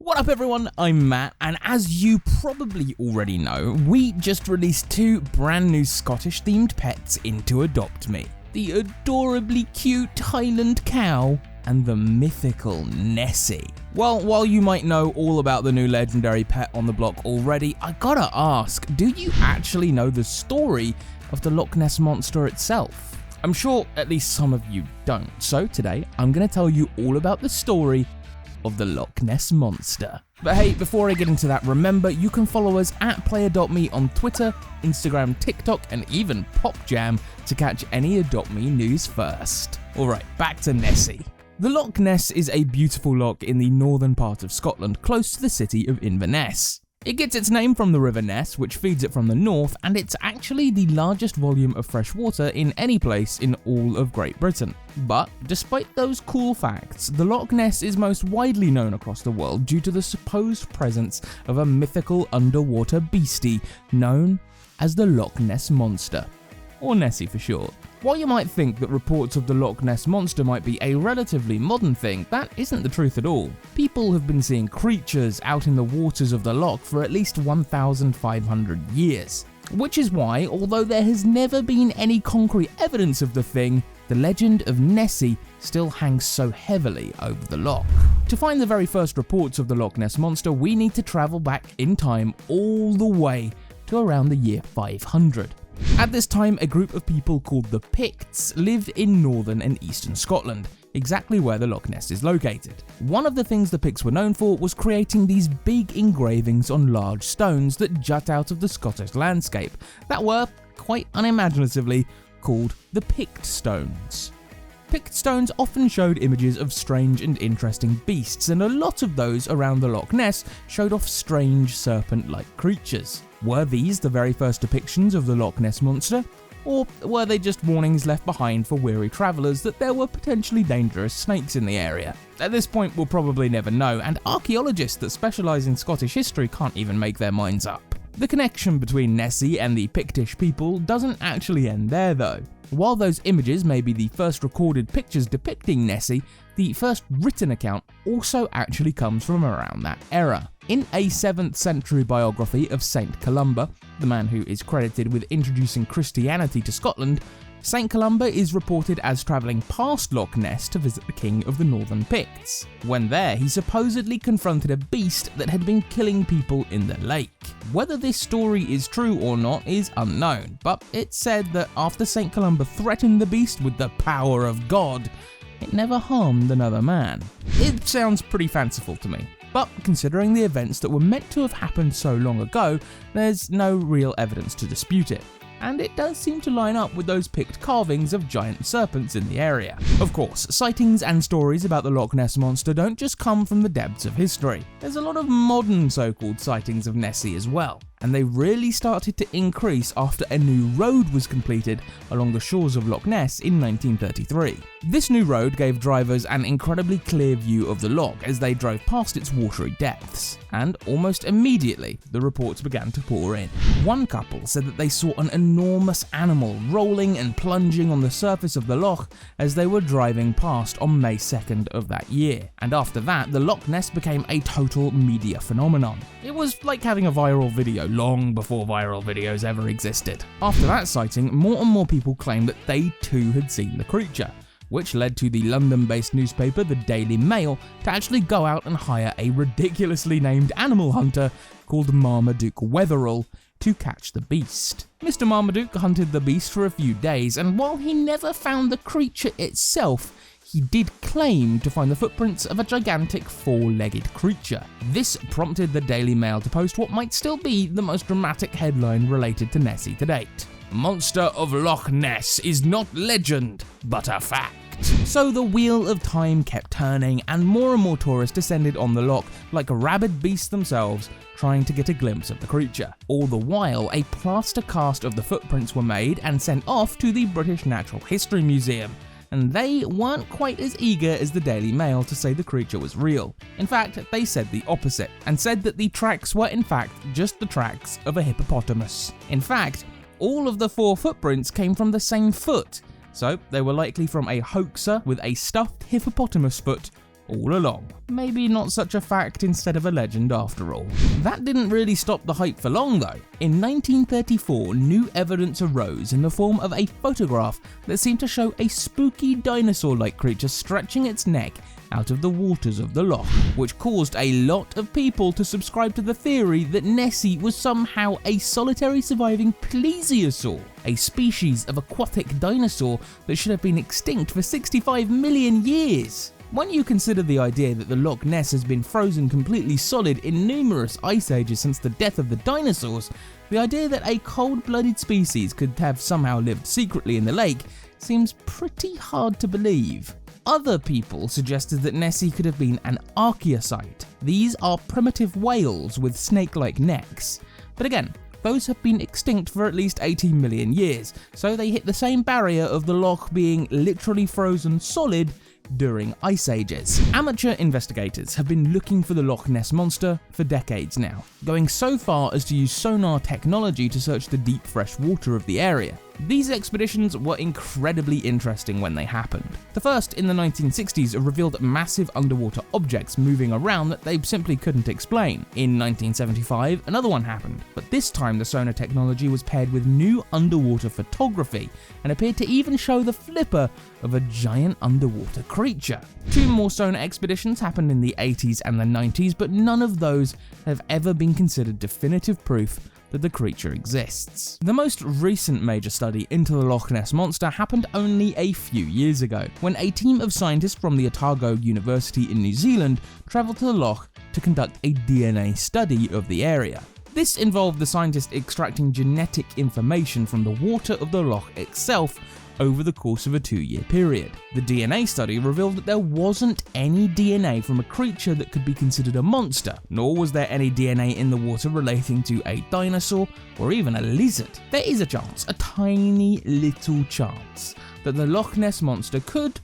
What up everyone, I'm Matt, and as you probably already know, we just released two brand new Scottish themed pets into PlayAdoptMe. The adorably cute Highland cow and the mythical Nessie. Well, while you might know all about the new legendary pet on the block already, I gotta ask, do you actually know the story of the Loch Ness monster itself? I'm sure at least some of you don't, so today I'm gonna tell you all about the story of the Loch Ness monster. But hey, before I get into that, remember you can follow us at PlayAdoptMe on Twitter, Instagram, TikTok, and even PopJam to catch any Adopt Me news first. Alright, back to Nessie. The Loch Ness is a beautiful loch in the northern part of Scotland, close to the city of Inverness. It gets its name from the River Ness, which feeds it from the north, and it's actually the largest volume of fresh water in any place in all of Great Britain. But despite those cool facts, the Loch Ness is most widely known across the world due to the supposed presence of a mythical underwater beastie known as the Loch Ness Monster, or Nessie for short. While you might think that reports of the Loch Ness Monster might be a relatively modern thing, that isn't the truth at all. People have been seeing creatures out in the waters of the loch for at least 1,500 years. Which is why, although there has never been any concrete evidence of the thing, the legend of Nessie still hangs so heavily over the loch. To find the very first reports of the Loch Ness Monster, we need to travel back in time all the way to around the year 500. At this time, a group of people called the Picts lived in northern and eastern Scotland, exactly where the Loch Ness is located. One of the things the Picts were known for was creating these big engravings on large stones that jut out of the Scottish landscape that were, quite unimaginatively, called the Pict Stones. Pict stones often showed images of strange and interesting beasts, and a lot of those around the Loch Ness showed off strange serpent-like creatures. Were these the very first depictions of the Loch Ness Monster? Or were they just warnings left behind for weary travellers that there were potentially dangerous snakes in the area? At this point we'll probably never know, and archaeologists that specialise in Scottish history can't even make their minds up. The connection between Nessie and the Pictish people doesn't actually end there though. While those images may be the first recorded pictures depicting Nessie, the first written account also actually comes from around that era. In a 7th century biography of Saint Columba, the man who is credited with introducing Christianity to Scotland, Saint Columba is reported as travelling past Loch Ness to visit the king of the Northern Picts. When there, he supposedly confronted a beast that had been killing people in the lake. Whether this story is true or not is unknown, but it's said that after Saint Columba threatened the beast with the power of God, it never harmed another man. It sounds pretty fanciful to me. But considering the events that were meant to have happened so long ago, there's no real evidence to dispute it. And it does seem to line up with those Pict carvings of giant serpents in the area. Of course, sightings and stories about the Loch Ness Monster don't just come from the depths of history. There's a lot of modern so-called sightings of Nessie as well, and they really started to increase after a new road was completed along the shores of Loch Ness in 1933. This new road gave drivers an incredibly clear view of the loch as they drove past its watery depths, and almost immediately the reports began to pour in. One couple said that they saw an enormous animal rolling and plunging on the surface of the loch as they were driving past on May 2nd of that year, and after that the Loch Ness became a total media phenomenon. It was like having a viral video long before viral videos ever existed. After that sighting, more and more people claimed that they too had seen the creature, which led to the London-based newspaper The Daily Mail to actually go out and hire a ridiculously named animal hunter called Marmaduke Wetherell to catch the beast. Mr. Marmaduke hunted the beast for a few days, and while he never found the creature itself, he did claim to find the footprints of a gigantic four-legged creature. This prompted the Daily Mail to post what might still be the most dramatic headline related to Nessie to date. Monster of Loch Ness is not legend, but a fact. So the wheel of time kept turning, and more tourists descended on the loch like rabid beasts themselves, trying to get a glimpse of the creature. All the while, a plaster cast of the footprints were made and sent off to the British Natural History Museum, and they weren't quite as eager as the Daily Mail to say the creature was real. In fact, they said the opposite, and said that the tracks were in fact just the tracks of a hippopotamus. In fact, all of the 4 footprints came from the same foot, so they were likely from a hoaxer with a stuffed hippopotamus foot all along. Maybe not such a fact instead of a legend after all. That didn't really stop the hype for long though. In 1934, new evidence arose in the form of a photograph that seemed to show a spooky dinosaur-like creature stretching its neck out of the waters of the Loch, which caused a lot of people to subscribe to the theory that Nessie was somehow a solitary surviving plesiosaur, a species of aquatic dinosaur that should have been extinct for 65 million years. When you consider the idea that the Loch Ness has been frozen completely solid in numerous ice ages since the death of the dinosaurs, the idea that a cold-blooded species could have somehow lived secretly in the lake seems pretty hard to believe. Other people suggested that Nessie could have been an archaeocyte. These are primitive whales with snake-like necks. But again, those have been extinct for at least 18 million years, so they hit the same barrier of the Loch being literally frozen solid during ice ages. Amateur investigators have been looking for the Loch Ness monster for decades now, going so far as to use sonar technology to search the deep fresh water of the area. These expeditions were incredibly interesting when they happened. The first in the 1960s revealed massive underwater objects moving around that they simply couldn't explain. In 1975, another one happened, but this time the sonar technology was paired with new underwater photography and appeared to even show the flipper of a giant underwater creature. Two more sonar expeditions happened in the 80s and the 90s, but none of those have ever been considered definitive proof that the creature exists. The most recent major study into the Loch Ness monster happened only a few years ago, when a team of scientists from the Otago University in New Zealand travelled to the Loch to conduct a DNA study of the area. This involved the scientists extracting genetic information from the water of the Loch itself over the course of a 2-year period. The DNA study revealed that there wasn't any DNA from a creature that could be considered a monster, nor was there any DNA in the water relating to a dinosaur or even a lizard. There is a chance, a tiny little chance, that the Loch Ness monster could,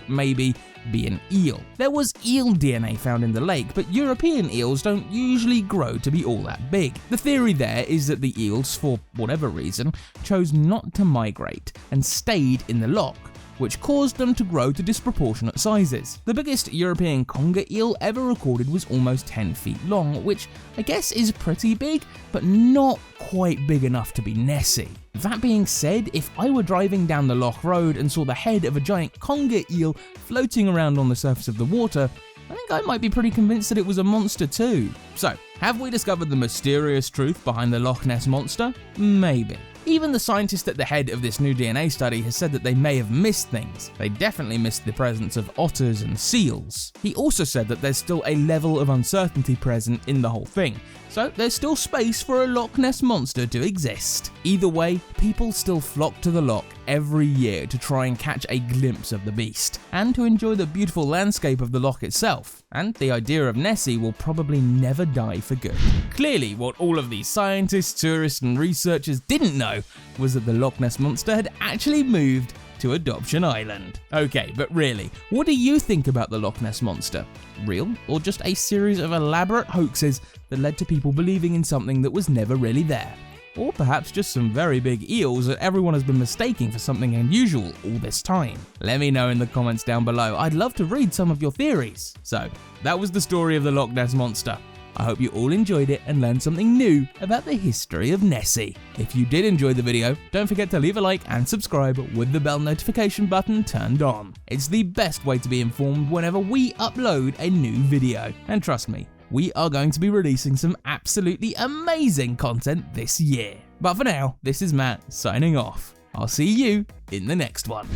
maybe, be an eel. There was eel DNA found in the lake, but European eels don't usually grow to be all that big. The theory there is that the eels, for whatever reason, chose not to migrate and stayed in the loch, which caused them to grow to disproportionate sizes. The biggest European conger eel ever recorded was almost 10 feet long, which I guess is pretty big, but not quite big enough to be Nessie. That being said, if I were driving down the Loch Road and saw the head of a giant conger eel floating around on the surface of the water, I think I might be pretty convinced that it was a monster too. So, have we discovered the mysterious truth behind the Loch Ness monster? Maybe. Even the scientist at the head of this new DNA study has said that they may have missed things. They definitely missed the presence of otters and seals. He also said that there's still a level of uncertainty present in the whole thing, so there's still space for a Loch Ness monster to exist. Either way, people still flock to the Loch every year to try and catch a glimpse of the beast, and to enjoy the beautiful landscape of the Loch itself. And the idea of Nessie will probably never die for good. Clearly, what all of these scientists, tourists and researchers didn't know was that the Loch Ness monster had actually moved to Adoption Island. Okay, but really, what do you think about the Loch Ness monster? Real, or just a series of elaborate hoaxes that led to people believing in something that was never really there? Or perhaps just some very big eels that everyone has been mistaking for something unusual all this time? Let me know in the comments down below. I'd love to read some of your theories. So, that was the story of the Loch Ness monster. I hope you all enjoyed it and learned something new about the history of Nessie. If you did enjoy the video, don't forget to leave a like and subscribe with the bell notification button turned on. It's the best way to be informed whenever we upload a new video. And trust me, we are going to be releasing some absolutely amazing content this year. But for now, this is Matt signing off. I'll see you in the next one.